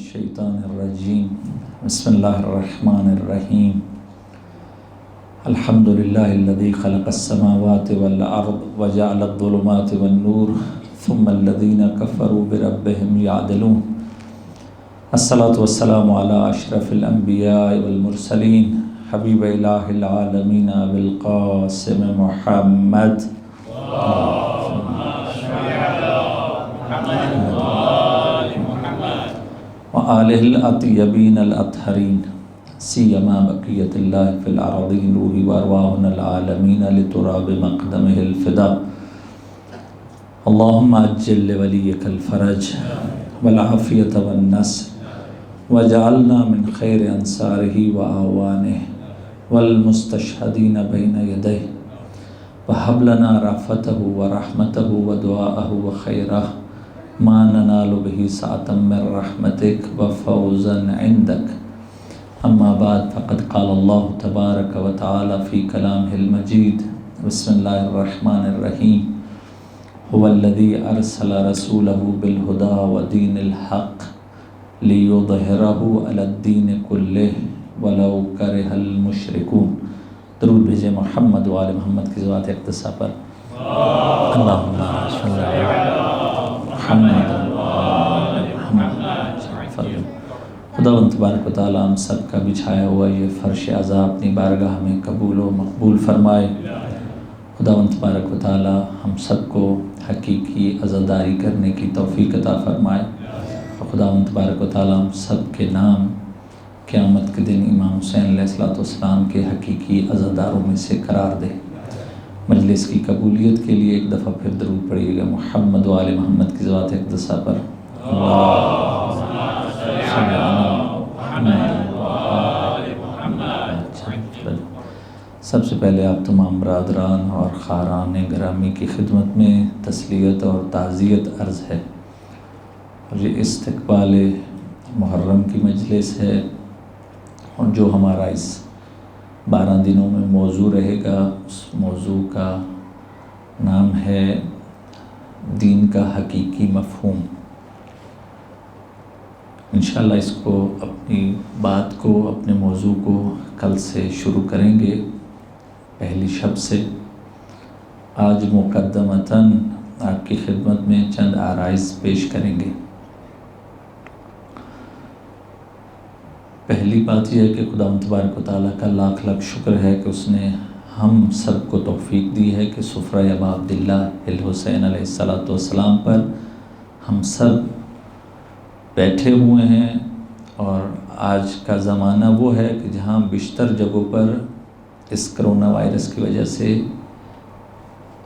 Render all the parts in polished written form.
الشیطان الرجیم بسم اللہ الرحمن الرحیم الحمد للہ الذی خلق السماوات والارض وجعل الظلمات والنور ثم الذین کفروا بربهم یعدلون الصلاة والسلام علی اشرف الانبیاء والمرسلین حبیب الہ العالمین بالقاسم محمد وآلہ الأطیبین الأطہرین سیما بقیت اللہ فی الأرضین روحی وارواحنا العالمین لتراب مقدمہ الفدا اللہم عجل لولیک الفرج والعافیت والنصر وجعلنا من خیر انصارہ وآوانہ والمستشہدین بین یدہ وہب لنا رأفتہ ورحمتہ ودعاءہ وخیرہ ما ننال به سعة من رحمتك وفوزا عندك اما بعد فقد قال الله تبارك وتعالى في كلامه المجيد بسم الله الرحمن الرحيم هو الذي ارسل رسوله بالهدى ودين الحق ليظهره على الدين كله ولو كره المشركون درود بھیجے محمد و آل محمد کی ذات اقتصا پر اللہم صلی علی محمد خداوند تبارک و تعالیٰ ہم سب کا بچھایا ہوا یہ فرش عزا اپنی بارگاہ میں قبول و مقبول فرمائے۔ خداوند تبارک و تعالیٰ ہم سب کو حقیقی عزاداری کرنے کی توفیق عطا فرمائے، اور خداوند تبارک و تعالیٰ ہم سب کے نام قیامت کے دن امام حسین علیہ السلام کے حقیقی عزاداروں میں سے قرار دے۔ مجلس کی قبولیت کے لیے ایک دفعہ پھر درود پڑھیے گا محمد و آل محمد کی ذات اقدسہ پر۔ سب سے پہلے آپ تمام برادران اور خاران گرامی کی خدمت میں تسلیت اور تعزیت عرض ہے، اور یہ استقبال محرم کی مجلس ہے، اور جو ہمارا اس 12 دنوں میں موضوع رہے گا اس موضوع کا نام ہے دین کا حقیقی مفہوم۔ انشاءاللہ اس کو اپنی بات کو اپنے موضوع کو کل سے شروع کریں گے پہلی شب سے۔ آج مقدمتاً آپ کی خدمت میں چند عرائض پیش کریں گے۔ پہلی بات یہ ہے کہ خدا تبارک و تعالیٰ کا لاکھ لاکھ شکر ہے کہ اس نے ہم سب کو توفیق دی ہے کہ سفرہ ابا عبداللہ الحسین علیہ السلام پر ہم سب بیٹھے ہوئے ہیں، اور آج کا زمانہ وہ ہے کہ جہاں بیشتر جگہوں پر اس کرونا وائرس کی وجہ سے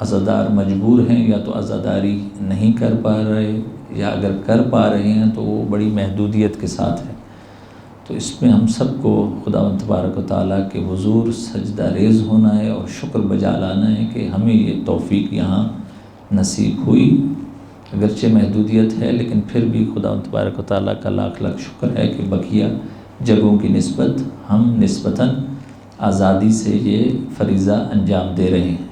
عزادار مجبور ہیں یا تو عزاداری نہیں کر پا رہے، یا اگر کر پا رہے ہیں تو وہ بڑی محدودیت کے ساتھ ہے۔ تو اس میں ہم سب کو خداوند تبارک و تعالیٰ کے حضور سجدہ ریز ہونا ہے اور شکر بجا لانا ہے کہ ہمیں یہ توفیق یہاں نصیب ہوئی۔ اگرچہ محدودیت ہے لیکن پھر بھی خداوند تبارک و تعالیٰ کا لاکھ لاکھ شکر ہے کہ بقیہ جگہوں کی نسبت ہم نسبتاً آزادی سے یہ فریضہ انجام دے رہے ہیں۔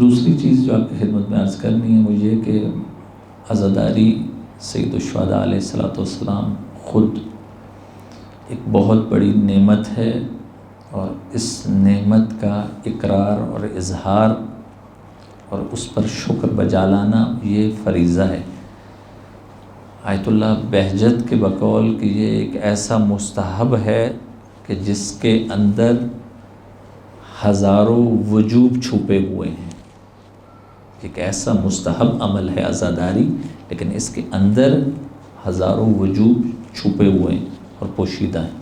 دوسری چیز جو آپ کی خدمت میں عرض کرنی ہے وہ یہ کہ عزاداری سید الشہداء علیہ السلام خود ایک بہت بڑی نعمت ہے، اور اس نعمت کا اقرار اور اظہار اور اس پر شکر بجا لانا یہ فریضہ ہے۔ آیت اللہ بہجت کے بقول کہ یہ ایک ایسا مستحب ہے کہ جس کے اندر ہزاروں وجوب چھپے ہوئے ہیں۔ ایک ایسا مستحب عمل ہے عزاداری، لیکن اس کے اندر ہزاروں وجوب چھپے ہوئے ہیں اور پوشیدہ ہیں۔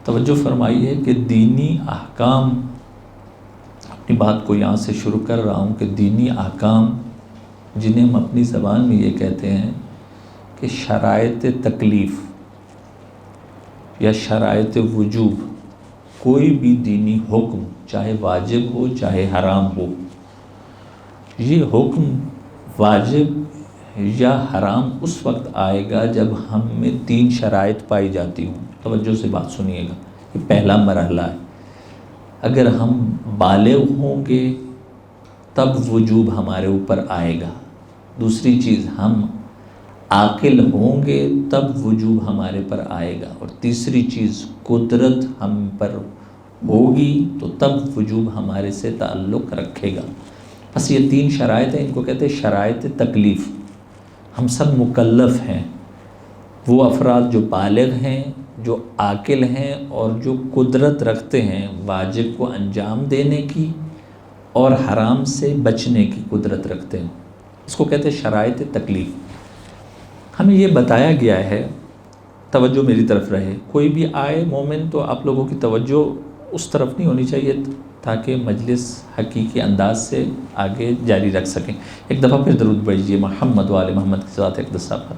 توجہ فرمائیے کہ دینی احکام، اپنی بات کو یہاں سے شروع کر رہا ہوں کہ دینی احکام جنہیں ہم اپنی زبان میں یہ کہتے ہیں کہ شرائط تکلیف یا شرائط وجوب، کوئی بھی دینی حکم چاہے واجب ہو چاہے حرام ہو، یہ حکم واجب یا حرام اس وقت آئے گا جب ہم میں 3 شرائط پائی جاتی ہوں۔ توجہ سے بات سنیے گا، یہ پہلا مرحلہ ہے۔ اگر ہم بالغ ہوں گے تب وجوب ہمارے اوپر آئے گا، دوسری چیز ہم عاقل ہوں گے تب وجوب ہمارے پر آئے گا، اور تیسری چیز قدرت ہم پر ہوگی تو تب وجوب ہمارے سے تعلق رکھے گا۔ بس یہ 3 شرائط ہیں، ان کو کہتے ہیں شرائط تکلیف۔ ہم سب مکلف ہیں، وہ افراد جو بالغ ہیں، جو عاقل ہیں اور جو قدرت رکھتے ہیں واجب کو انجام دینے کی اور حرام سے بچنے کی قدرت رکھتے ہیں، اس کو کہتے ہیں شرائط تکلیف۔ ہمیں یہ بتایا گیا ہے، توجہ میری طرف رہے، کوئی بھی آئے مومن تو آپ لوگوں کی توجہ اس طرف نہیں ہونی چاہیے تاکہ مجلس حقیقی انداز سے آگے جاری رکھ سکیں۔ ایک دفعہ پھر درود بھیجیے محمد وآل محمد کے ساتھ اقتصا پر۔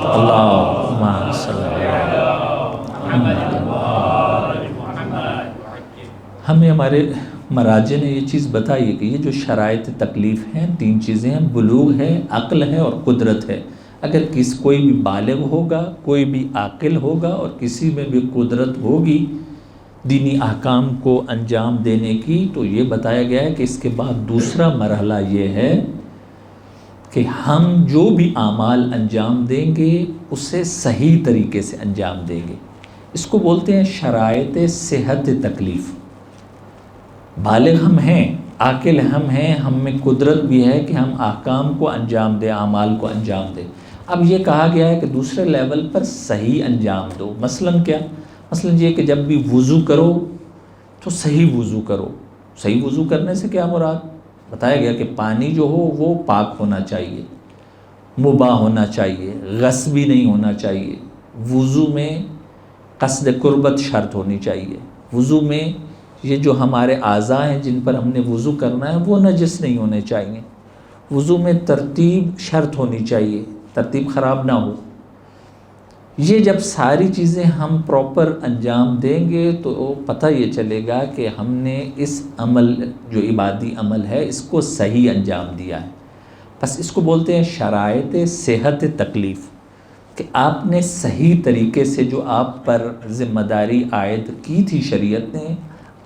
اللہم صلی اللہ ہمیں ہمارے مراجع نے یہ چیز بتائی ہے کہ یہ جو شرائط تکلیف ہیں 3 چیزیں ہیں، بلوغ ہے، عقل ہے اور قدرت ہے۔ اگر کوئی بھی بالغ ہوگا، کوئی بھی عاقل ہوگا اور کسی میں بھی قدرت ہوگی دینی احکام کو انجام دینے کی، تو یہ بتایا گیا ہے کہ اس کے بعد دوسرا مرحلہ یہ ہے کہ ہم جو بھی اعمال انجام دیں گے اسے صحیح طریقے سے انجام دیں گے۔ اس کو بولتے ہیں شرائط صحت تکلیف۔ بالغ ہم ہیں، عاقل ہم ہیں، ہم میں قدرت بھی ہے کہ ہم احکام کو انجام دیں، اعمال کو انجام دیں۔ اب یہ کہا گیا ہے کہ دوسرے لیول پر صحیح انجام دو۔ مثلاً کیا؟ مثلاً یہ کہ جب بھی وضو کرو تو صحیح وضو کرو۔ صحیح وضو کرنے سے کیا مراد؟ بتایا گیا کہ پانی جو ہو وہ پاک ہونا چاہیے، مباح ہونا چاہیے، غصبی نہیں ہونا چاہیے۔ وضو میں قصد قربت شرط ہونی چاہیے۔ وضو میں یہ جو ہمارے اعضاء ہیں جن پر ہم نے وضو کرنا ہے وہ نجس نہیں ہونے چاہیے۔ وضو میں ترتیب شرط ہونی چاہیے، ترتیب خراب نہ ہو۔ یہ جب ساری چیزیں ہم پراپر انجام دیں گے تو پتہ یہ چلے گا کہ ہم نے اس عمل جو عبادی عمل ہے اس کو صحیح انجام دیا ہے۔ بس اس کو بولتے ہیں شرائط صحت تکلیف، کہ آپ نے صحیح طریقے سے جو آپ پر ذمہ داری عائد کی تھی شریعت نے،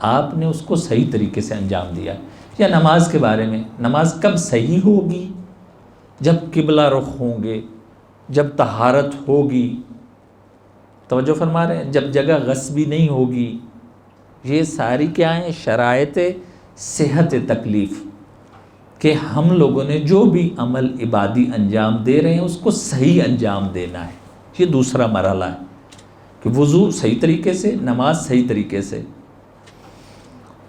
آپ نے اس کو صحیح طریقے سے انجام دیا۔ یا نماز کے بارے میں، نماز کب صحیح ہوگی؟ جب قبلہ رخ ہوں گے، جب طہارت ہوگی، توجہ فرما رہے ہیں، جب جگہ غصبی نہیں ہوگی۔ یہ ساری کیا ہیں؟ شرائط صحت تکلیف، کہ ہم لوگوں نے جو بھی عمل عبادی انجام دے رہے ہیں اس کو صحیح انجام دینا ہے۔ یہ دوسرا مرحلہ ہے کہ وضو صحیح طریقے سے، نماز صحیح طریقے سے۔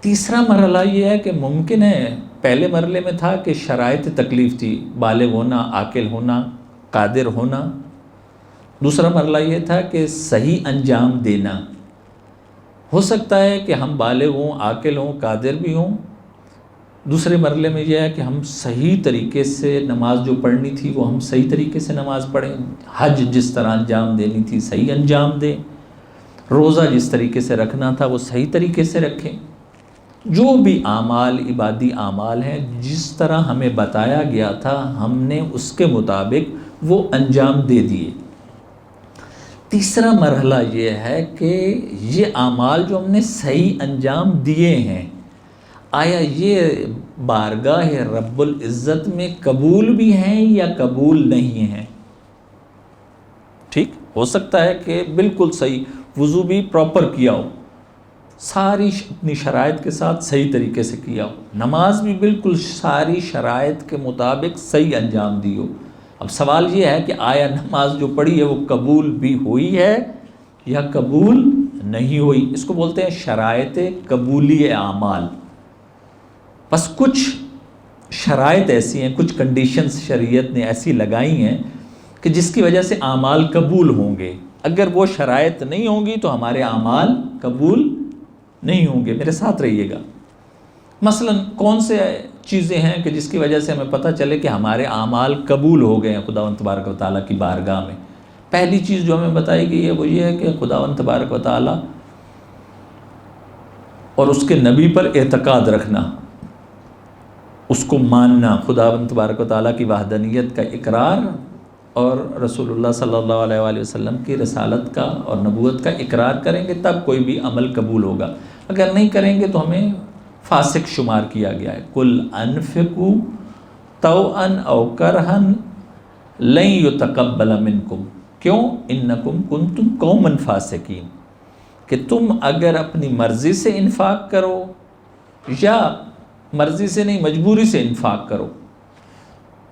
تیسرا مرحلہ یہ ہے کہ ممکن ہے پہلے مرحلے میں تھا کہ شرائط تکلیف تھی، بالغ ہونا، عاقل ہونا، قادر ہونا۔ دوسرا مرحلہ یہ تھا کہ صحیح انجام دینا۔ ہو سکتا ہے کہ ہم بالغ ہوں، عاقل ہوں، قادر بھی ہوں۔ دوسرے مرحلے میں یہ ہے کہ ہم صحیح طریقے سے نماز جو پڑھنی تھی وہ ہم صحیح طریقے سے نماز پڑھیں، حج جس طرح انجام دینی تھی صحیح انجام دیں، روزہ جس طریقے سے رکھنا تھا وہ صحیح طریقے سے رکھیں۔ جو بھی اعمال عبادی اعمال ہیں جس طرح ہمیں بتایا گیا تھا ہم نے اس کے مطابق وہ انجام دے دیے۔ تیسرا مرحلہ یہ ہے کہ یہ اعمال جو ہم نے صحیح انجام دیے ہیں، آیا یہ بارگاہ رب العزت میں قبول بھی ہیں یا قبول نہیں ہیں؟ ٹھیک ہو سکتا ہے کہ بالکل صحیح وضو بھی پراپر کیا ہو، ساری اپنی شرائط کے ساتھ صحیح طریقے سے کیا ہو، نماز بھی بالکل ساری شرائط کے مطابق صحیح انجام دی ہو۔ اب سوال یہ ہے کہ آیا نماز جو پڑھی ہے وہ قبول بھی ہوئی ہے یا قبول نہیں ہوئی؟ اس کو بولتے ہیں شرائط قبولی اعمال۔ بس کچھ شرائط ایسی ہیں، کچھ کنڈیشنز شریعت نے ایسی لگائی ہیں کہ جس کی وجہ سے اعمال قبول ہوں گے۔ اگر وہ شرائط نہیں ہوں گی تو ہمارے اعمال قبول نہیں ہوں گے۔ میرے ساتھ رہیے گا۔ مثلا کون سے چیزیں ہیں کہ جس کی وجہ سے ہمیں پتہ چلے کہ ہمارے اعمال قبول ہو گئے ہیں خداوند تبارک و تعالیٰ کی بارگاہ میں؟ پہلی چیز جو ہمیں بتائی گئی ہے وہ یہ ہے کہ خداوند تبارک و تعالیٰ اور اس کے نبی پر اعتقاد رکھنا، اس کو ماننا، خداوند تبارک و تعالیٰ کی وحدانیت کا اقرار اور رسول اللہ صلی اللہ علیہ وآلہ وسلم کی رسالت کا اور نبوت کا اقرار کریں گے تب کوئی بھی عمل قبول ہوگا۔ اگر نہیں کریں گے تو ہمیں فاسق شمار کیا گیا ہے۔ قُلْ أَنْفِقُوا طَوْعًا أَوْ كَرْهًا لن یتقبل منکم، کیوں؟ انکم کنتم قوما فاسقین، کہ تم اگر اپنی مرضی سے انفاق کرو یا مرضی سے نہیں مجبوری سے انفاق کرو،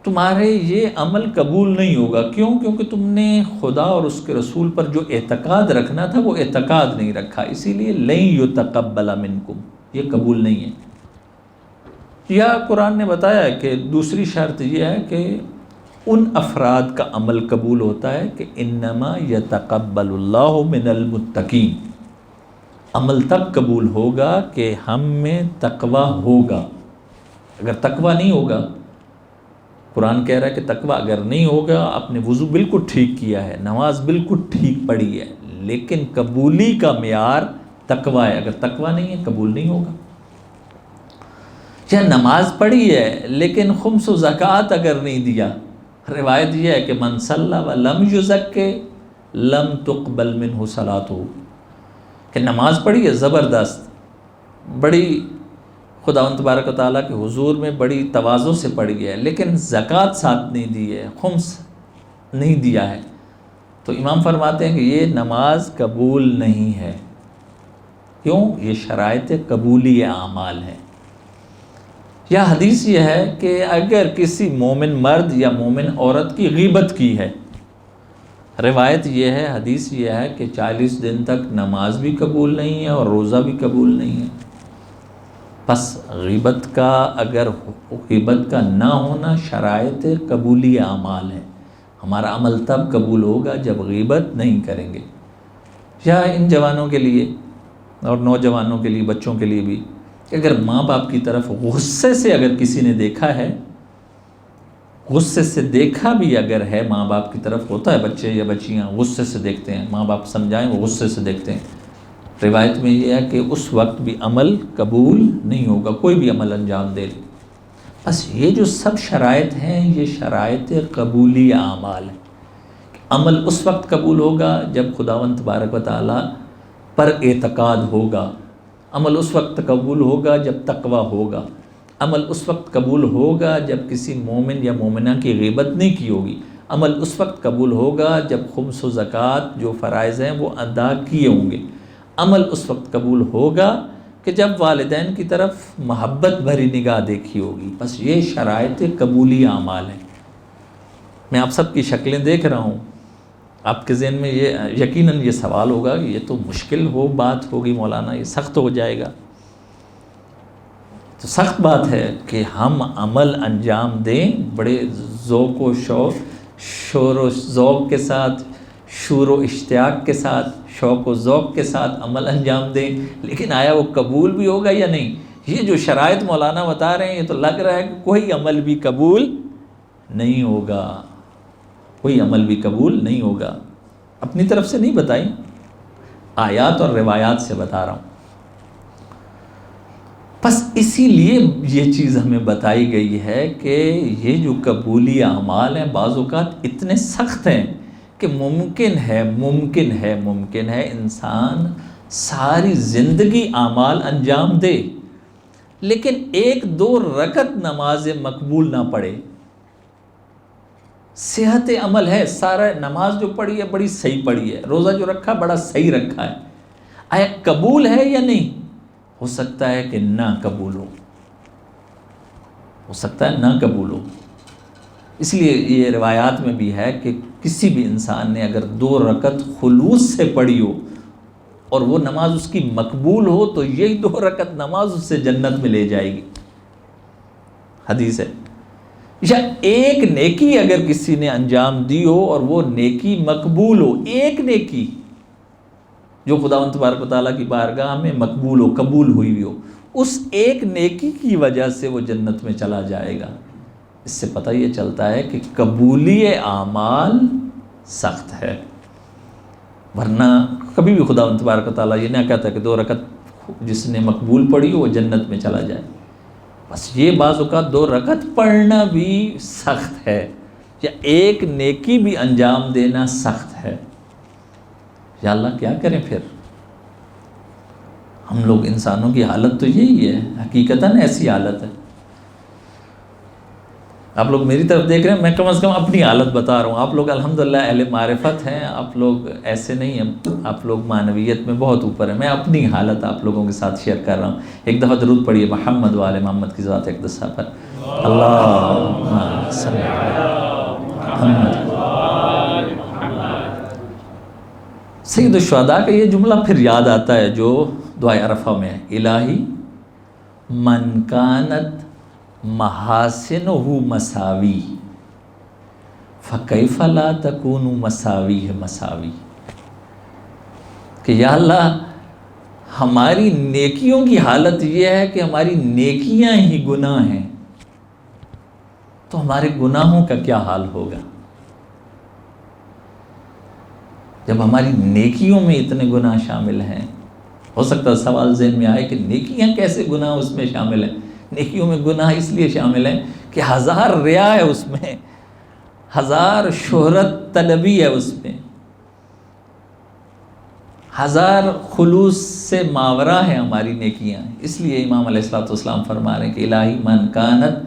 تمہارے یہ عمل قبول نہیں ہوگا۔ کیوں؟ کیونکہ تم نے خدا اور اس کے رسول پر جو اعتقاد رکھنا تھا وہ اعتقاد نہیں رکھا، اسی لیے لن یتقبل منکم، یہ قبول نہیں ہے۔ یا قرآن نے بتایا کہ دوسری شرط یہ ہے کہ ان افراد کا عمل قبول ہوتا ہے کہ انما یتقبل اللہ من المتقین، عمل تب قبول ہوگا کہ ہم میں تقوی ہوگا۔ اگر تقوی نہیں ہوگا، قرآن کہہ رہا ہے کہ تقوی اگر نہیں ہوگا، آپ نے وضو بالکل ٹھیک کیا ہے، نماز بالکل ٹھیک پڑھی ہے، لیکن قبولی کا معیار تقوی ہے، اگر تقوی نہیں ہے قبول نہیں ہوگا۔ یا نماز پڑھی ہے لیکن خمس و زکوٰۃ اگر نہیں دیا، روایت یہ ہے کہ من صلی ولم یزکی لم تقبل منہ صلاتہ، کہ نماز پڑھی ہے زبردست، بڑی خداوند تبارک و تعالیٰ کے حضور میں بڑی تواضع سے پڑھی ہے، لیکن زکوٰۃ ساتھ نہیں دی ہے، خمس نہیں دیا ہے، تو امام فرماتے ہیں کہ یہ نماز قبول نہیں ہے۔ کیوں؟ یہ شرائط قبولی اعمال ہے۔ یا حدیث یہ ہے کہ اگر کسی مومن مرد یا مومن عورت کی غیبت کی ہے، روایت یہ ہے، حدیث یہ ہے کہ 40 دن تک نماز بھی قبول نہیں ہے اور روزہ بھی قبول نہیں ہے۔ پس غیبت کا نہ ہونا شرائط قبولی اعمال ہے، ہمارا عمل تب قبول ہوگا جب غیبت نہیں کریں گے۔ یا ان جوانوں کے لیے اور نوجوانوں کے لیے، بچوں کے لیے بھی، کہ اگر ماں باپ کی طرف غصے سے اگر کسی نے دیکھا ہے، غصے سے دیکھا بھی اگر ہے، ماں باپ کی طرف ہوتا ہے، بچے یا بچیاں غصے سے دیکھتے ہیں، ماں باپ سمجھائیں وہ غصے سے دیکھتے ہیں، روایت میں یہ ہے کہ اس وقت بھی عمل قبول نہیں ہوگا، کوئی بھی عمل انجام دے لے۔ بس یہ جو سب شرائط ہیں یہ شرائط قبولی اعمال ہیں۔ عمل اس وقت قبول ہوگا جب خداوند تبارک و تعالیٰ پر اعتقاد ہوگا، عمل اس وقت قبول ہوگا جب تقوی ہوگا، عمل اس وقت قبول ہوگا جب کسی مومن یا مومنہ کی غیبت نہیں کی ہوگی، عمل اس وقت قبول ہوگا جب خمس و زکوٰۃ جو فرائض ہیں وہ ادا کیے ہوں گے، عمل اس وقت قبول ہوگا کہ جب والدین کی طرف محبت بھری نگاہ دیکھی ہوگی۔ بس یہ شرائط قبولی اعمال ہیں۔ میں آپ سب کی شکلیں دیکھ رہا ہوں، آپ کے ذہن میں یہ یقیناً یہ سوال ہوگا کہ یہ تو مشکل بات ہوگی مولانا، یہ سخت ہو جائے گا۔ تو سخت بات ہے کہ ہم عمل انجام دیں بڑے ذوق و شور و ذوق کے ساتھ، شور و اشتیاق کے ساتھ، شوق و ذوق کے ساتھ عمل انجام دیں، لیکن آیا وہ قبول بھی ہوگا یا نہیں؟ یہ جو شرائط مولانا بتا رہے ہیں یہ تو لگ رہا ہے کہ کوئی عمل بھی قبول نہیں ہوگا، کوئی عمل بھی قبول نہیں ہوگا۔ اپنی طرف سے نہیں بتائی، آیات اور روایات سے بتا رہا ہوں۔ بس اسی لیے یہ چیز ہمیں بتائی گئی ہے کہ یہ جو قبولی اعمال ہیں بعض اوقات اتنے سخت ہیں کہ ممکن ہے انسان ساری زندگی اعمال انجام دے لیکن 1-2 رکعت نماز مقبول نہ پڑھے۔ صحت عمل ہے، سارا نماز جو پڑھی ہے بڑی صحیح پڑھی ہے، روزہ جو رکھا بڑا صحیح رکھا ہے، آیا قبول ہے یا نہیں؟ ہو سکتا ہے کہ نہ قبول ہو سکتا ہے نہ قبول ہو۔ اس لیے یہ روایات میں بھی ہے کہ کسی بھی انسان نے اگر 2 رکعت خلوص سے پڑھی ہو اور وہ نماز اس کی مقبول ہو تو یہی 2 رکعت نماز اس سے جنت میں لے جائے گی، حدیث ہے۔ یا ایک نیکی اگر کسی نے انجام دی ہو اور وہ نیکی مقبول ہو، ایک نیکی جو خداوند تبارک و تعالیٰ کی بارگاہ میں مقبول ہو، قبول ہوئی ہو، اس ایک نیکی کی وجہ سے وہ جنت میں چلا جائے گا۔ اس سے پتہ یہ چلتا ہے کہ قبولی اعمال سخت ہے، ورنہ کبھی بھی خداوند تبارک و تعالیٰ یہ نہ کہتا کہ 2 رکعت جس نے مقبول پڑھی ہو وہ جنت میں چلا جائے۔ بس یہ بعض اوقات 2 رکعت پڑھنا بھی سخت ہے یا ایک نیکی بھی انجام دینا سخت ہے۔ یا اللہ کیا کریں پھر؟ ہم لوگ انسانوں کی حالت تو یہی ہے، حقیقتاً ایسی حالت ہے۔ آپ لوگ میری طرف دیکھ رہے ہیں، میں کم از کم اپنی حالت بتا رہا ہوں. آپ لوگ الحمدللہ اہل معرفت ہیں، آپ لوگ ایسے نہیں ہیں، آپ لوگ معنویت میں بہت اوپر ہیں. میں اپنی حالت آپ لوگوں کے ساتھ شیئر کر رہا ہوں. ایک دفعہ درود پڑھیے محمد و آل محمد کی ذات اقدس پر. اللہم صلی علی محمد. سید الشہداء کا یہ جملہ پھر یاد آتا ہے جو دعائے عرفہ میں ہے، الہی من کانت محاسنہ مساوی فکیف لا تکون مساوی مساوی. کہ یا اللہ ہماری نیکیوں کی حالت یہ ہے کہ ہماری نیکیاں ہی گناہ ہیں، تو ہمارے گناہوں کا کیا حال ہوگا جب ہماری نیکیوں میں اتنے گناہ شامل ہیں. ہو سکتا ہے سوال ذہن میں آئے کہ نیکیاں کیسے گناہ اس میں شامل ہیں؟ نیکیوں میں گناہ اس لیے شامل ہیں کہ 1000 ریا ہے اس میں، 1000 شہرت طلبی ہے اس میں، 1000 خلوص سے ماورا ہے ہماری نیکیاں. اس لیے امام علیہ السلام فرما رہے ہیں کہ الہی من کانت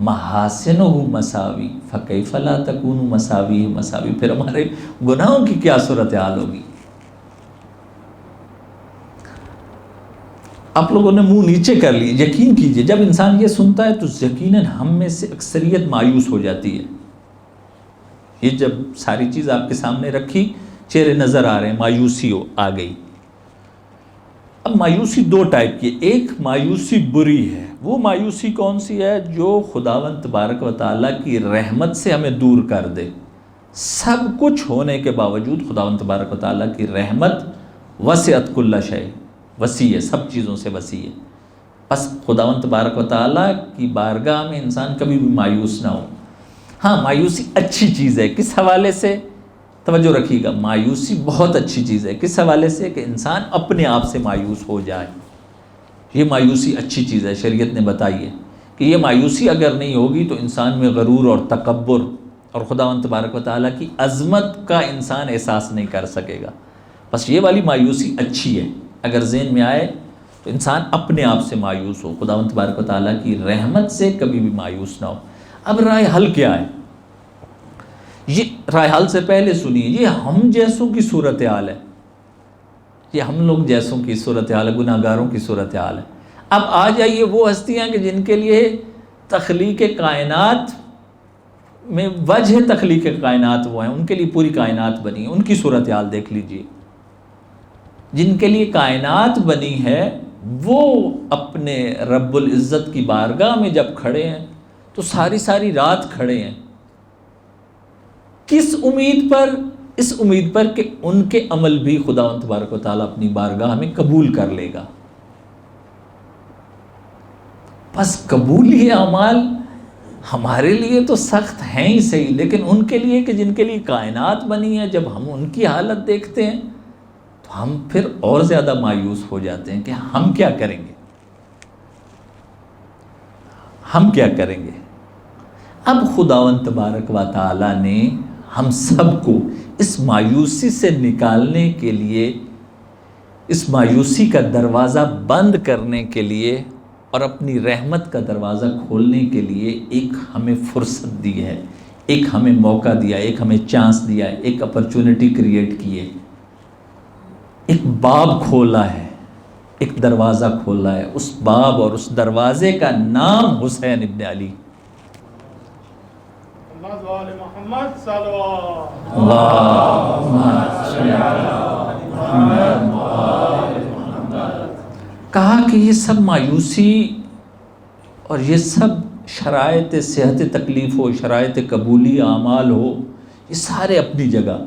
محاسنہ مساوی فکیف لا تکون مساوی مساوی. پھر ہمارے گناہوں کی کیا صورتحال ہوگی؟ آپ لوگوں نے منہ نیچے کر لی. یقین کیجئے جب انسان یہ سنتا ہے تو یقیناً ہم میں سے اکثریت مایوس ہو جاتی ہے. یہ جب ساری چیز آپ کے سامنے رکھی، چہرے نظر آ رہے ہیں، مایوسی آ گئی. اب مایوسی 2 ٹائپ کی. ایک مایوسی بری ہے. وہ مایوسی کون سی ہے؟ جو خداوند تبارک و تعالیٰ کی رحمت سے ہمیں دور کر دے. سب کچھ ہونے کے باوجود خداوند تبارک و تعالیٰ کی رحمت وسعت کل شیء، وسیع ہے، سب چیزوں سے وسیع ہے. بس خداوند تبارک و تعالیٰ کی بارگاہ میں انسان کبھی بھی مایوس نہ ہو. ہاں مایوسی اچھی چیز ہے. کس حوالے سے؟ توجہ رکھیے گا، مایوسی بہت اچھی چیز ہے. کس حوالے سے؟ کہ انسان اپنے آپ سے مایوس ہو جائے. یہ مایوسی اچھی چیز ہے. شریعت نے بتائی ہے کہ یہ مایوسی اگر نہیں ہوگی تو انسان میں غرور اور تکبر اور خداوند تبارک و تعالیٰ کی عظمت کا انسان احساس نہیں کر سکے گا. بس یہ والی مایوسی اچھی ہے. اگر ذہن میں آئے تو انسان اپنے آپ سے مایوس ہو، خداوند تبارک و تعالیٰ کی رحمت سے کبھی بھی مایوس نہ ہو. اب رائے حل کیا ہے؟ یہ رائے حل سے پہلے سنیے، یہ ہم جیسوں کی صورتحال ہے. یہ ہم لوگ جیسوں کی صورتحال ہے، گناہ گاروں کی صورتحال ہے. اب آ جائیے وہ ہستیاں کہ جن کے لیے تخلیق کائنات میں وجہ تخلیق کائنات وہ ہیں، ان کے لیے پوری کائنات بنی ہے. ان کی صورتحال دیکھ لیجئے. جن کے لیے کائنات بنی ہے وہ اپنے رب العزت کی بارگاہ میں جب کھڑے ہیں تو ساری رات کھڑے ہیں. کس امید پر؟ اس امید پر کہ ان کے عمل بھی خداوند تبارک و تعالیٰ اپنی بارگاہ میں قبول کر لے گا. بس قبولی اعمال ہمارے لیے تو سخت ہیں ہی صحیح، لیکن ان کے لیے کہ جن کے لیے کائنات بنی ہے، جب ہم ان کی حالت دیکھتے ہیں تو ہم پھر اور زیادہ مایوس ہو جاتے ہیں کہ ہم کیا کریں گے، ہم کیا کریں گے. اب خداوند تبارک و تعالیٰ نے ہم سب کو اس مایوسی سے نکالنے کے لیے، اس مایوسی کا دروازہ بند کرنے کے لیے اور اپنی رحمت کا دروازہ کھولنے کے لیے ایک ہمیں فرصت دی ہے، ایک ہمیں موقع دیا، ایک ہمیں چانس دیا ہے، ایک اپرچونٹی کریٹ کی ہے، ایک باب کھولا ہے، ایک دروازہ کھولا ہے. اس باب اور اس دروازے کا نام حسین ابن علی. محمد صلی کہا کہ یہ سب مایوسی اور یہ سب شرائط صحت تکلیف ہو، شرائط قبولی اعمال ہو، یہ سارے اپنی جگہ،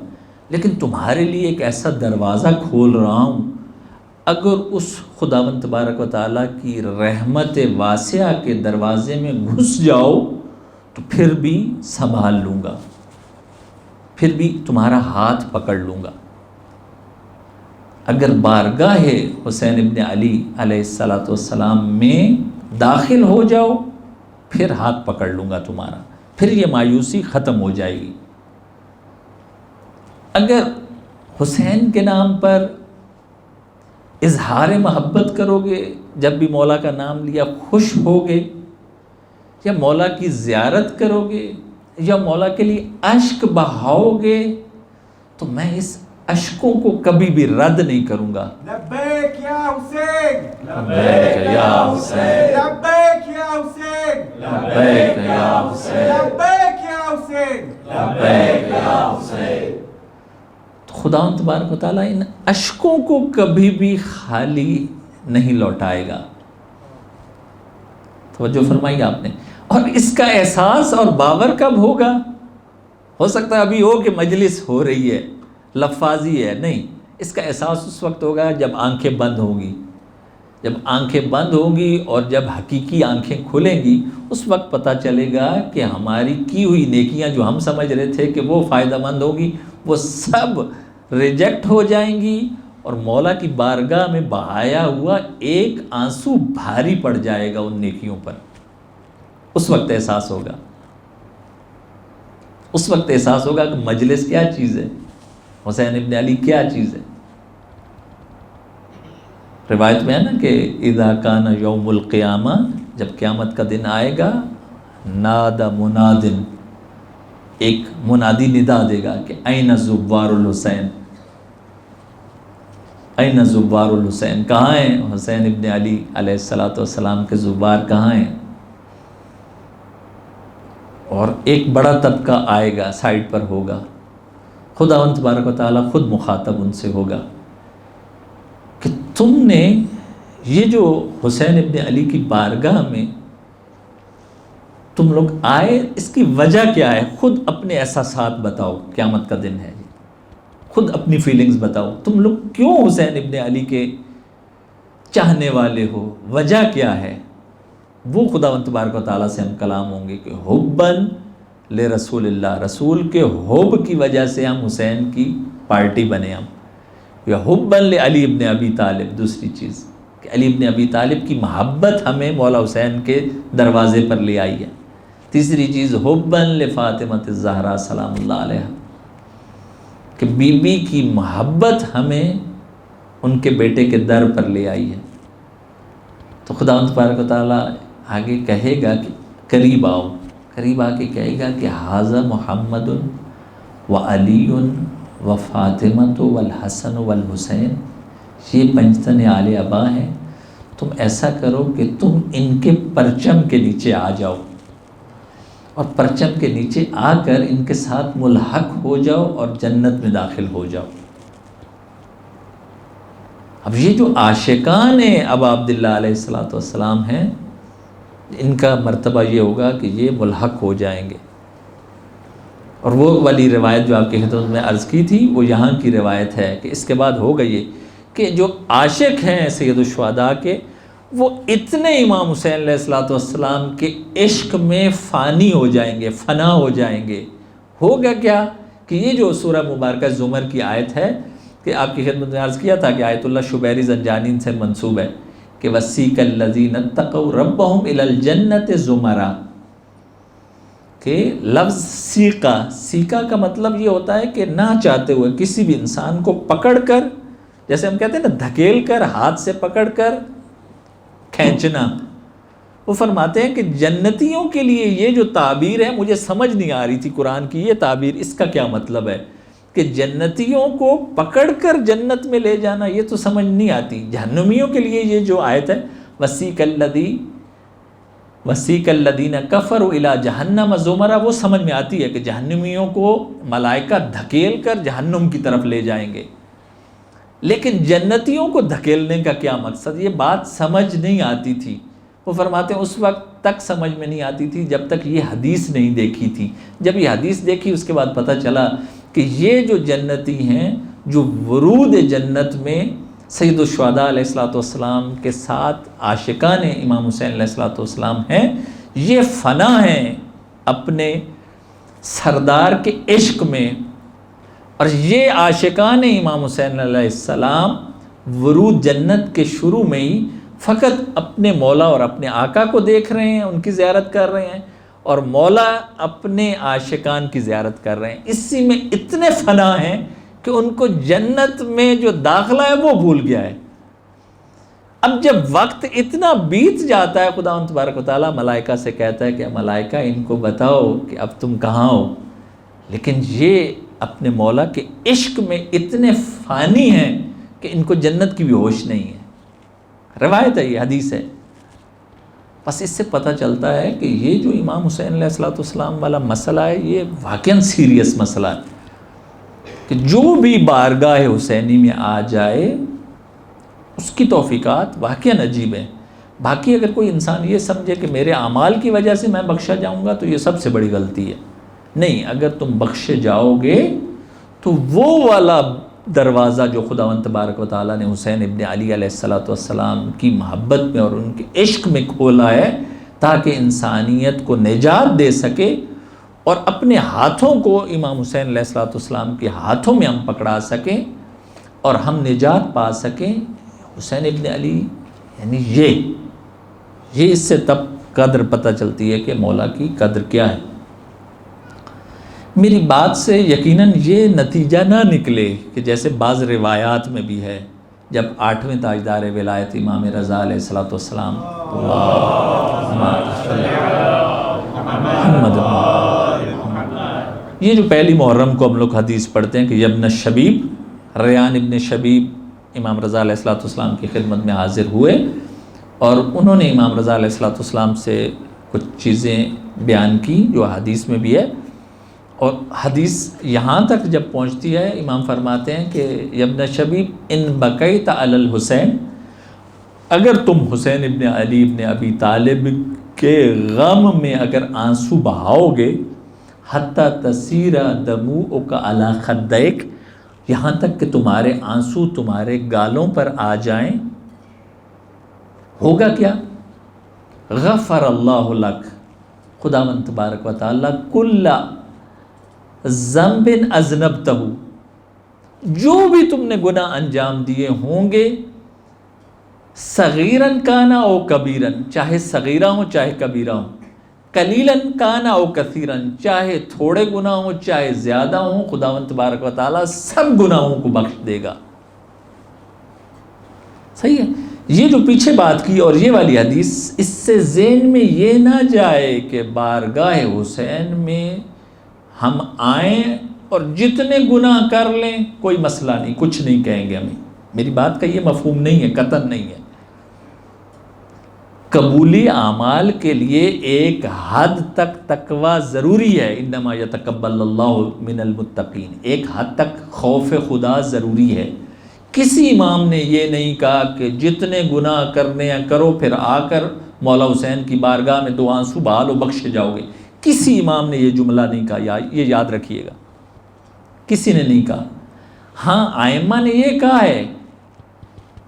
لیکن تمہارے لیے ایک ایسا دروازہ کھول رہا ہوں. اگر اس خداوند تبارک و تعالیٰ کی رحمت واسعہ کے دروازے میں گھس جاؤ تو پھر بھی سنبھال لوں گا، پھر بھی تمہارا ہاتھ پکڑ لوں گا. اگر بارگاہ حسین ابن علی علیہ السلام میں داخل ہو جاؤ پھر ہاتھ پکڑ لوں گا تمہارا، پھر یہ مایوسی ختم ہو جائے گی. اگر حسین کے نام پر اظہار محبت کرو گے، جب بھی مولا کا نام لیا خوش ہوگے، یا مولا کی زیارت کرو گے یا مولا کے لیے اشک بہاؤ گے تو میں اس اشکوں کو کبھی بھی رد نہیں کروں گا۔ لبیک یا حسین، لبیک یا حسین، لبیک یا حسین، لبیک یا حسین، لبیک یا حسین، لبیک یا حسین۔ تو خداوند تبارک و تعالیٰ ان اشکوں کو کبھی بھی خالی نہیں لوٹائے گا۔ توجہ فرمائی آپ نے۔ اور اس کا احساس اور باور کب ہوگا؟ ہو سکتا ہے ابھی ہو کہ مجلس ہو رہی ہے، لفاظی ہے، نہیں، اس کا احساس اس وقت ہوگا جب آنکھیں بند ہوں گی۔ جب آنکھیں بند ہوں گی اور جب حقیقی آنکھیں کھلیں گی، اس وقت پتہ چلے گا کہ ہماری کی ہوئی نیکیاں جو ہم سمجھ رہے تھے کہ وہ فائدہ مند ہوگی، وہ سب ریجیکٹ ہو جائیں گی، اور مولا کی بارگاہ میں بہایا ہوا ایک آنسو بھاری پڑ جائے گا ان نیکیوں پر۔ اس وقت احساس ہوگا، اس وقت احساس ہوگا کہ مجلس کیا چیز ہے، حسین ابن علی کیا چیز ہے۔ روایت میں ہے نا کہ اذا کان یوم القیامہ، جب قیامت کا دن آئے گا، نادى منادن، ایک منادی ندا دے گا کہ این زوار الحسین، این زوار الحسین، کہاں ہیں حسین ابن علی علیہ السلام کے زوار کہاں ہیں؟ اور ایک بڑا طبقہ آئے گا، سائڈ پر ہوگا، خداوند تبارک و تعالیٰ خود مخاطب ان سے ہوگا کہ تم نے یہ جو حسین ابن علی کی بارگاہ میں تم لوگ آئے، اس کی وجہ کیا ہے؟ خود اپنے احساسات بتاؤ، قیامت کا دن ہے، خود اپنی فیلنگز بتاؤ، تم لوگ کیوں حسین ابن علی کے چاہنے والے ہو، وجہ کیا ہے؟ وہ خداوند تبارک و تعالیٰ سے ہم کلام ہوں گے کہ حباً لرسول اللہ، رسول کے حب کی وجہ سے ہم حسین کی پارٹی بنے ہم، یا حباً لعلی ابن ابی طالب، دوسری چیز کہ علی ابن ابی طالب کی محبت ہمیں مولا حسین کے دروازے پر لے آئی ہے، تیسری چیز حباً لفاطمۃ الزہرا سلام اللہ علیہا، کہ بی بی کی محبت ہمیں ان کے بیٹے کے در پر لے آئی ہے۔ تو خداوند تبارک و تعالیٰ آگے کہے گا کہ قریب آؤ، قریب آ کے کہے گا کہ ھذا محمد و علی و فاطمۃ والحسن والحسین، یہ پنجتن آل ابا ہیں، تم ایسا کرو کہ تم ان کے پرچم کے نیچے آ جاؤ، اور پرچم کے نیچے آ کر ان کے ساتھ ملحق ہو جاؤ اور جنت میں داخل ہو جاؤ۔ اب یہ جو عاشقان ابا عبداللہ علیہ السلام ہیں، ان کا مرتبہ یہ ہوگا کہ یہ ملحق ہو جائیں گے۔ اور وہ والی روایت جو آپ کی خدمت میں عرض کی تھی، وہ یہاں کی روایت ہے کہ اس کے بعد ہوگا یہ کہ جو عاشق ہیں سید الشہداء کے، وہ اتنے امام حسین علیہ السلام کے عشق میں فانی ہو جائیں گے، فنا ہو جائیں گے۔ ہوگا کیا کہ یہ جو سورہ مبارکہ زمر کی آیت ہے کہ آپ کی خدمت میں عرض کیا تھا کہ آیت اللہ شبیری زنجانی سے منسوب ہے کہ وَسِیقَ الَّذِينَ اتَّقَوْا رَبَّهُمْ إِلَى الْجَنَّةِ زُمَرًا، کہ لفظ سیقہ کا مطلب یہ ہوتا ہے کہ نہ چاہتے ہوئے کسی بھی انسان کو پکڑ کر، جیسے ہم کہتے ہیں نا دھکیل کر، ہاتھ سے پکڑ کر کھینچنا۔ وہ فرماتے ہیں کہ جنتیوں کے لیے یہ جو تعبیر ہے، مجھے سمجھ نہیں آ رہی تھی قرآن کی یہ تعبیر، اس کا کیا مطلب ہے کہ جنتیوں کو پکڑ کر جنت میں لے جانا، یہ تو سمجھ نہیں آتی۔ جہنمیوں کے لیے یہ جو آیت ہے وَسِیقَ الَّذِينَ كَفَرُوا إِلَىٰ جَهَنَّمَ زُمَرًا، وہ سمجھ میں آتی ہے کہ جہنمیوں کو ملائکہ دھکیل کر جہنم کی طرف لے جائیں گے، لیکن جنتیوں کو دھکیلنے کا کیا مقصد، یہ بات سمجھ نہیں آتی تھی۔ وہ فرماتے ہیں اس وقت تک سمجھ میں نہیں آتی تھی جب تک یہ حدیث نہیں دیکھی تھی۔ جب یہ حدیث دیکھی اس کے بعد پتہ چلا کہ یہ جو جنتی ہیں، جو ورود جنت میں سید الشہداء علیہ السلام کے ساتھ عاشقان امام حسین علیہ السلام ہیں، یہ فنا ہیں اپنے سردار کے عشق میں، اور یہ عاشقان امام حسین علیہ السلام ورود جنت کے شروع میں ہی فقط اپنے مولا اور اپنے آقا کو دیکھ رہے ہیں، ان کی زیارت کر رہے ہیں، اور مولا اپنے عاشقان کی زیارت کر رہے ہیں۔ اسی میں اتنے فنا ہیں کہ ان کو جنت میں جو داخلہ ہے وہ بھول گیا ہے۔ اب جب وقت اتنا بیت جاتا ہے، خدا تبارک و تعالیٰ ملائکہ سے کہتا ہے کہ ملائکہ ان کو بتاؤ کہ اب تم کہاں ہو، لیکن یہ اپنے مولا کے عشق میں اتنے فانی ہیں کہ ان کو جنت کی بھی ہوش نہیں ہے۔ روایت ہے، یہ حدیث ہے۔ بس اس سے پتہ چلتا ہے کہ یہ جو امام حسین علیہ السلام والا مسئلہ ہے، یہ واقعاً سیریس مسئلہ ہے کہ جو بھی بارگاہ حسینی میں آ جائے اس کی توفیقات واقعاً عجیب ہیں۔ باقی اگر کوئی انسان یہ سمجھے کہ میرے اعمال کی وجہ سے میں بخشا جاؤں گا تو یہ سب سے بڑی غلطی ہے۔ نہیں، اگر تم بخشے جاؤ گے تو وہ والا دروازہ جو خداوند تبارک و تعالیٰ نے حسین ابن علی علیہ السلام کی محبت میں اور ان کے عشق میں کھولا ہے تاکہ انسانیت کو نجات دے سکے، اور اپنے ہاتھوں کو امام حسین علیہ السلام کے ہاتھوں میں ہم پکڑا سکیں اور ہم نجات پا سکیں، حسین ابن علی یعنی یہ اس سے تب قدر پتہ چلتی ہے کہ مولا کی قدر کیا ہے۔ میری بات سے یقیناً یہ نتیجہ نہ نکلے کہ جیسے بعض روایات میں بھی ہے، جب 8ویں تاجدار ولایت امام رضا علیہ السلام یہ جو پہلی محرم کو ہم لوگ حدیث پڑھتے ہیں کہ ابن شبیب، ریان ابن شبیب امام رضا علیہ السلام کی خدمت میں حاضر ہوئے اور انہوں نے امام رضا علیہ السلام سے کچھ چیزیں بیان کی جو حدیث میں بھی ہے، اور حدیث یہاں تک جب پہنچتی ہے امام فرماتے ہیں کہ ابن شبیب ان بقیت علی الحسین، اگر تم حسین ابن علی ابن ابی طالب کے غم میں اگر آنسو بہاؤ گے، حتی تسیر دموعک علی خدیک، یہاں تک کہ تمہارے آنسو تمہارے گالوں پر آ جائیں، ہوگا کیا؟ غفر اللہ لک، خداوند تبارک و تعالیٰ کل ذنب اذنبتہ، جو بھی تم نے گناہ انجام دیے ہوں گے، صغیراً کانا او کبیراً، چاہے صغیرہ ہوں چاہے کبیرہ ہوں، قلیلاً کانا او کثیراً، چاہے تھوڑے گناہ ہوں چاہے زیادہ ہوں، خداوند تبارک و تعالیٰ سب گناہوں کو بخش دے گا۔ صحیح ہے؟ یہ جو پیچھے بات کی اور یہ والی حدیث، اس سے ذہن میں یہ نہ جائے کہ بارگاہ حسین میں ہم آئیں اور جتنے گناہ کر لیں کوئی مسئلہ نہیں، کچھ نہیں کہیں گے ہمیں۔ میری بات کا یہ مفہوم نہیں ہے، قطعاً نہیں ہے۔ قبولی اعمال کے لیے ایک حد تک تقوی ضروری ہے، انما یتقبل اللہ من المتقین، ایک حد تک خوف خدا ضروری ہے۔ کسی امام نے یہ نہیں کہا کہ جتنے گناہ کرنے ہیں کرو، پھر آ کر مولا حسین کی بارگاہ میں دو آنسو بہا لو بخشے جاؤ گے۔ کسی امام نے یہ جملہ نہیں کہا، یہ یاد رکھیے گا، کسی نے نہیں کہا۔ ہاں ائمہ نے یہ کہا ہے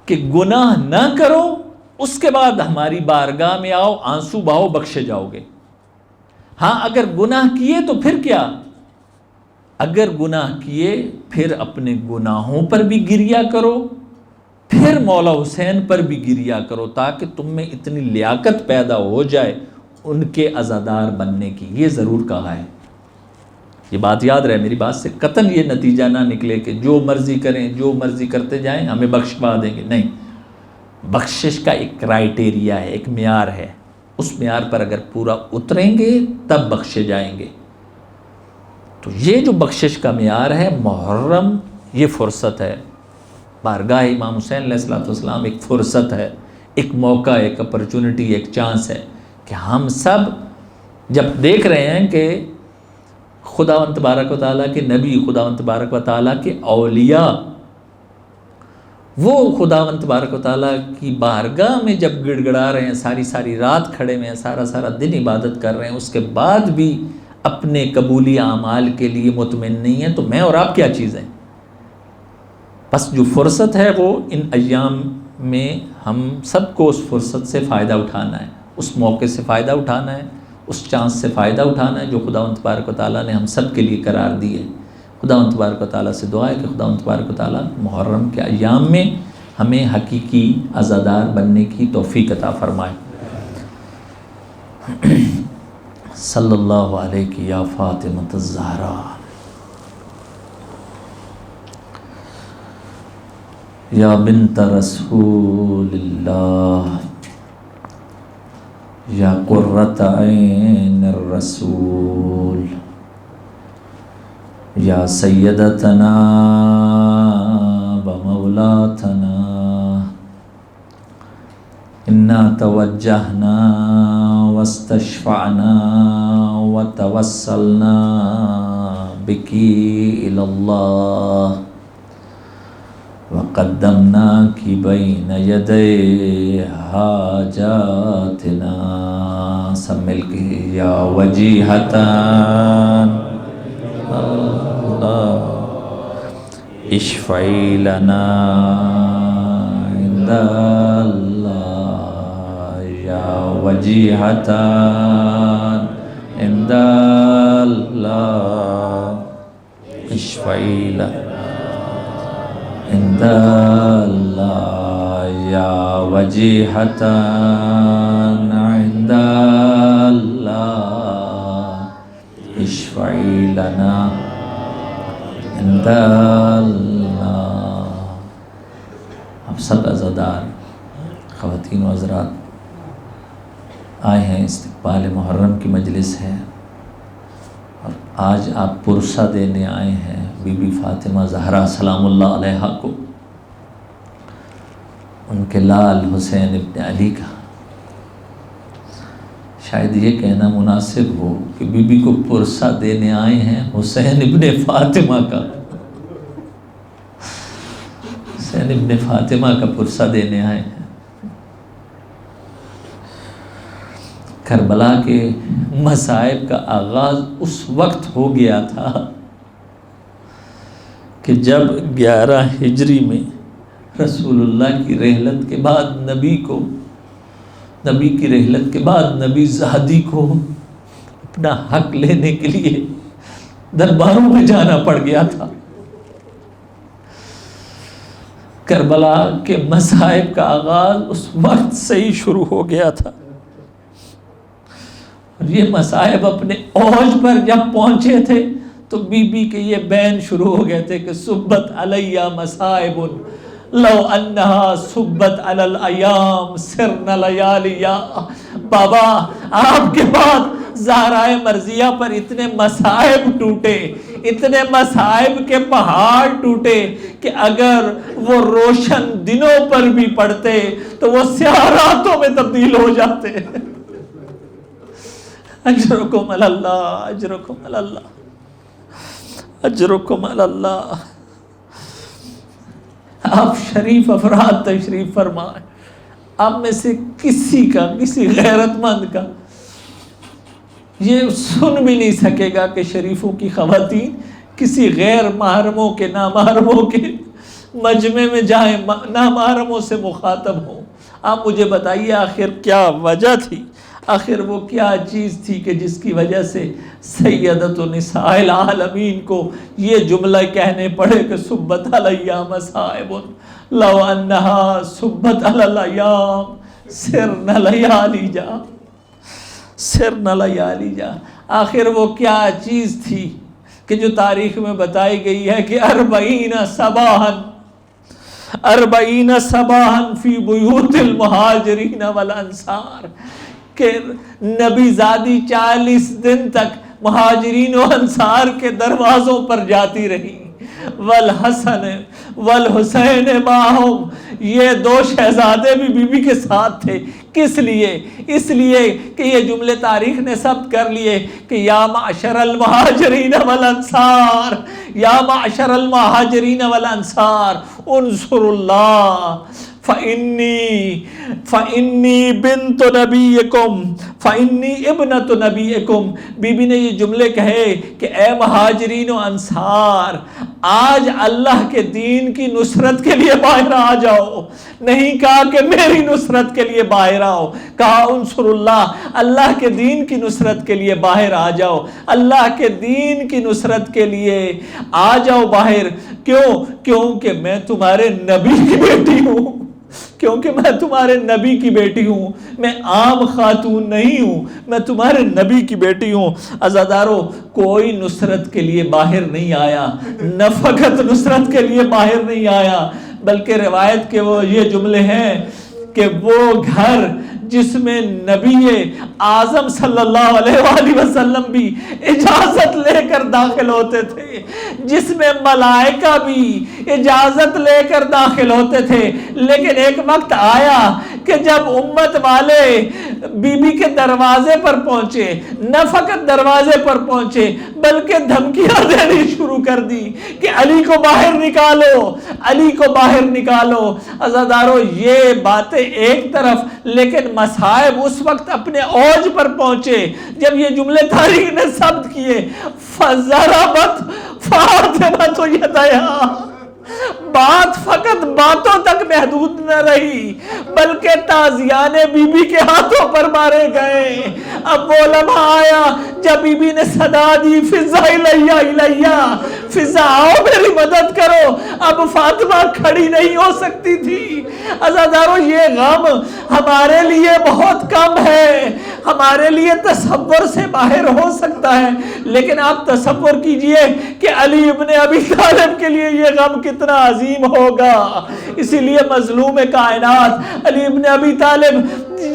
کہ گناہ نہ کرو، اس کے بعد ہماری بارگاہ میں آؤ، آنسو بہاؤ، بخشے جاؤ گے۔ ہاں اگر گناہ کیے تو پھر کیا؟ اگر گناہ کیے پھر اپنے گناہوں پر بھی گریہ کرو، پھر مولا حسین پر بھی گریہ کرو، تاکہ تم میں اتنی لیاقت پیدا ہو جائے ان کے عزادار بننے کی۔ یہ ضرور کہا ہے، یہ بات یاد رہے، میری بات سے قطعاً یہ نتیجہ نہ نکلے کہ جو مرضی کریں جو مرضی کرتے جائیں ہمیں بخشوا دیں گے، نہیں۔ بخشش کا ایک کرائیٹیریا ہے، ایک معیار ہے، اس معیار پر اگر پورا اتریں گے تب بخشے جائیں گے۔ تو یہ جو بخشش کا معیار ہے محرم، یہ فرصت ہے، بارگاہ امام حسین علیہ السلام ایک فرصت ہے، ایک موقع، ایک اپرچونٹی، ایک چانس ہے کہ ہم سب جب دیکھ رہے ہیں کہ خداوند تبارک و تعالیٰ کے نبی، خداوند تبارک و تعالیٰ کے اولیاء، وہ خداوند تبارک و تعالیٰ کی بارگاہ میں جب گڑ گڑا رہے ہیں، ساری ساری رات کھڑے ہوئے ہیں، سارا سارا دن عبادت کر رہے ہیں، اس کے بعد بھی اپنے قبولی اعمال کے لیے مطمئن نہیں ہیں، تو میں اور آپ کیا چیز ہیں؟ بس جو فرصت ہے وہ ان ایام میں ہم سب کو اس فرصت سے فائدہ اٹھانا ہے، اس موقع سے فائدہ اٹھانا ہے، اس چانس سے فائدہ اٹھانا ہے جو خداوند تبارک و تعالیٰ نے ہم سب کے لیے قرار دی ہے۔ خداوند تبارک و تعالیٰ سے دعا ہے کہ خداوند تبارک و تعالیٰ محرم کے ایام میں ہمیں حقیقی عزادار بننے کی توفیق عطا فرمائے۔ صلی اللہ علیہ یا فاطمۃ الزہرا۔ یا بنت رسول اللہ، یا قرۃ عین الرسول، یا سیدتنا و مولاتنا، انا توجہنا واستشفعنا وتوسلنا بکی الی اللہ وقدمناک بین یدی حاجاتنا. سب مل کے یا وجیہتان اشفعی لنا عند اللہ، یا وجیہتان عند اللہ اشفعی لنا عند اللہ، یا وجیہتان عند اللہ اشفعی لنا عند اللہ. اب سب عزادار خواتین و حضرات آئے ہیں، استقبال محرم کی مجلس ہے، اور آج آپ پرسہ دینے آئے ہیں بی بی فاطمہ زہرا سلام اللہ علیہا کو، ان کے لال حسین ابن علی کا. شاید یہ کہنا مناسب ہو کہ بی بی کو پرسہ دینے آئے ہیں حسین ابن فاطمہ کا، حسین ابن فاطمہ کا پرسہ دینے آئے ہیں. کربلا کے مصائب کا آغاز اس وقت ہو گیا تھا کہ جب 11 ہجری میں رسول اللہ کی رحلت کے بعد نبی کی رحلت کے بعد نبی زہدی کو اپنا حق لینے کے لیے درباروں میں جانا پڑ گیا تھا. کربلا کے مصائب کا آغاز اس وقت سے ہی شروع ہو گیا تھا، اور یہ مصائب اپنے اوج پر جب پہنچے تھے تو بی بی کے یہ بین شروع ہو گئے تھے کہ صبت علیہ مصائب لو انہا صبت علی الایام سرن لیالیا. بابا آپ کے بعد زہرائے مرضیہ پر اتنے مصائب ٹوٹے، اتنے مصائب کے پہاڑ ٹوٹے کہ اگر وہ روشن دنوں پر بھی پڑتے تو وہ سیاہ راتوں میں تبدیل ہو جاتے. اجرکم علی اللہ، اجرکم علی اللہ، اجرکم علی اللہ. آپ شریف افراد تشریف فرمائیں. آپ میں سے کسی غیرت مند کا یہ سن بھی نہیں سکے گا کہ شریفوں کی خواتین کسی غیر محرموں کے نامحرموں کے مجمع میں جائیں، نامحرموں سے مخاطب ہوں. آپ مجھے بتائیے آخر کیا وجہ تھی، آخر وہ کیا چیز تھی کہ جس کی وجہ سے سیدۃ نساء العالمین کو یہ جملہ کہنے پڑے کہ صبت علیہ مصائب لو انہا صبت علی الایام سرن لیالیا، سرن لیالیا. آخر وہ کیا چیز تھی کہ جو تاریخ میں بتائی گئی ہے کہ 40 صباحاً فی بیوت المہاجرین والانصار، کہ نبی زادی 40 دن تک مہاجرین و انصار کے دروازوں پر جاتی رہی. والحسن والحسین معہم، یہ 2 شہزادے بھی بی بی کے ساتھ تھے. کس لیے؟ اس لیے کہ یہ جملے تاریخ نے ثبت کر لیے کہ یا معشر المہاجرین والانصار، یا معشر المہاجرین والانصار انصر اللہ فإنی بنت نبیکم فإنی ابنت نبیکم. بی بی نے یہ جملے کہے کہ اے مہاجرین و انصار، آج اللہ کے دین کی نصرت کے لیے باہر آ جاؤ. نہیں کہا کہ میری نصرت کے لیے باہر آؤ، کہا انصر اللہ، اللہ کے دین کی نصرت کے لیے باہر آ جاؤ، اللہ کے دین کی نصرت کے لیے آ جاؤ باہر. کیونکہ میں تمہارے نبی کی بیٹی ہوں، کیونکہ میں تمہارے نبی کی بیٹی ہوں. میں عام خاتون نہیں ہوں، میں تمہارے نبی کی بیٹی ہوں. عزادارو، کوئی نصرت کے لیے باہر نہیں آیا، نہ فقط نصرت کے لیے باہر نہیں آیا بلکہ روایت کے وہ یہ جملے ہیں کہ وہ گھر جس میں نبی اعظم صلی اللہ علیہ وآلہ وسلم بھی اجازت لے کر داخل ہوتے تھے، جس میں ملائکہ بھی اجازت لے کر داخل ہوتے تھے، لیکن ایک وقت آیا کہ جب امت والے بی بی کے دروازے پر پہنچے، نہ فقط دروازے پر پہنچے بلکہ دھمکیاں دینی شروع کر دی کہ علی کو باہر نکالو، علی کو باہر نکالو۔ عزادارو یہ باتیں ایک طرف، لیکن مصائب اس وقت اپنے اوج پر پہنچے جب یہ جملے تاریخ نے ثبت کیے، فَضَرَبَتْ فَاطِمَةُ يَدَيْهَا۔ بات فقط باتوں تک محدود نہ رہی بلکہ تازیان بی بی کے ہاتھوں پر مارے گئے۔ اب وہ لمحہ آیا جب بی بی نے صدا دی فضا الیہ الیہ، فضا آؤ میری مدد کرو۔ اب فاطمہ کھڑی نہیں ہو سکتی تھی۔ عزادارو یہ غم ہمارے لیے بہت کم ہے، ہمارے لیے تصور سے باہر ہو سکتا ہے، لیکن آپ تصور کیجئے کہ علی ابن ابی طالب کے لیے یہ غم کتنا عظیم ہوگا۔ اسی لیے مظلوم کائنات علی ابن ابی طالب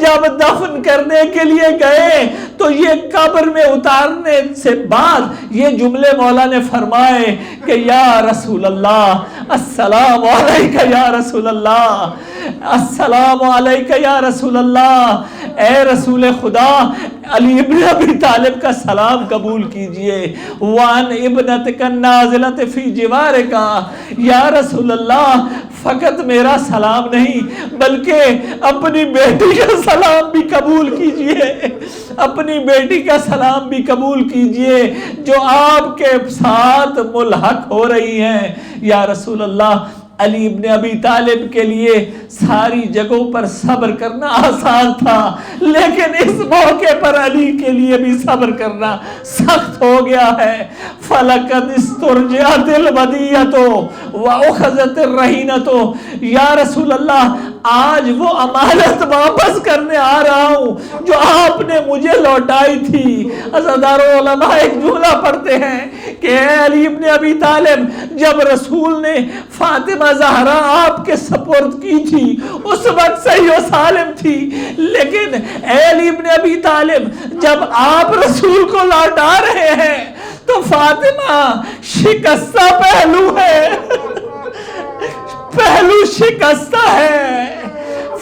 جب دفن کرنے کے لیے گئے تو یہ قبر میں اتارنے سے بعد یہ جملے مولا نے فرمائے کہ یا رسول اللہ السلام علیکہ یا رسول اللہ، السلام علیکہ یا رسول اللہ، اے رسول خدا علی ابن ابی طالب کا سلام قبول کیجئے۔ وان ابنتک النازلۃ فی جوارک، یا رسول اللہ فقط میرا سلام نہیں بلکہ اپنی بیٹی کا سلام بھی قبول کیجئے، اپنی بیٹی کا سلام بھی قبول کیجئے جو آپ کے ساتھ ملحق ہو رہی ہیں۔ یا رسول اللہ علی ابن ابی طالب کے لیے ساری جگہوں پر صبر کرنا آسان تھا، لیکن اس موقع پر علی کے لیے بھی صبر کرنا سخت ہو گیا ہے۔ فَلَقَدْ اسْتُرْجِعَتِ الْبَدِيَّةُ وَأُخَذَتِ الرَّهِينَةُ، یا رسول اللہ آج وہ امانت واپس کرنے آ رہا ہوں جو آپ نے مجھے لوٹائی تھی۔ عزادارو علماء ایک جملہ پڑھتے ہیں کہ اے علی ابن ابی طالب، جب رسول نے فاطمہ زہرا آپ کے سپرد کی تھی اس وقت صحیح و سالم تھی، لیکن اے علی ابن ابی طالب جب آپ رسول کو لوٹا رہے ہیں تو فاطمہ شکستہ پہلو ہے، پہلو شکستہ ہے۔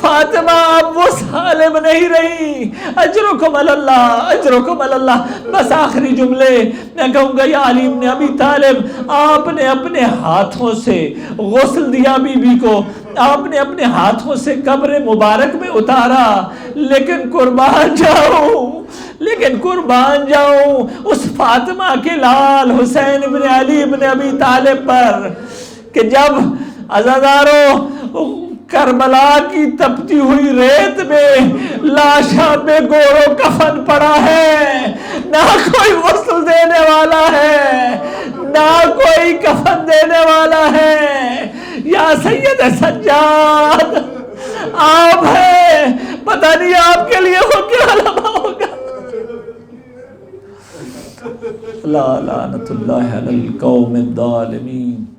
فاطمہ اب وہ سالم نہیں رہی۔ اجرکم اللہ، اجرکم اللہ۔ بس آخری جملے میں کہوں گا، یا علی ابن ابی طالب آپ نے اپنے ہاتھوں سے غسل دیا بی بی کو، آپ نے اپنے ہاتھوں سے قبر مبارک میں اتارا، لیکن قربان جاؤں، لیکن قربان جاؤں اس فاطمہ کے لال حسین ابن علی ابن ابی طالب پر کہ جب عزادارو کربلا کی تپتی ہوئی ریت میں لاشاں بے گور و کفن پڑا ہے، نہ کوئی غسل دینے والا ہے، نہ کوئی کفن دینے والا ہے۔ یا سید سجاد آپ ہیں، پتہ نہیں آپ کے لیے وہ کیا لمحہ ہوگا۔ لا لعنت اللہ علی القوم الظالمین۔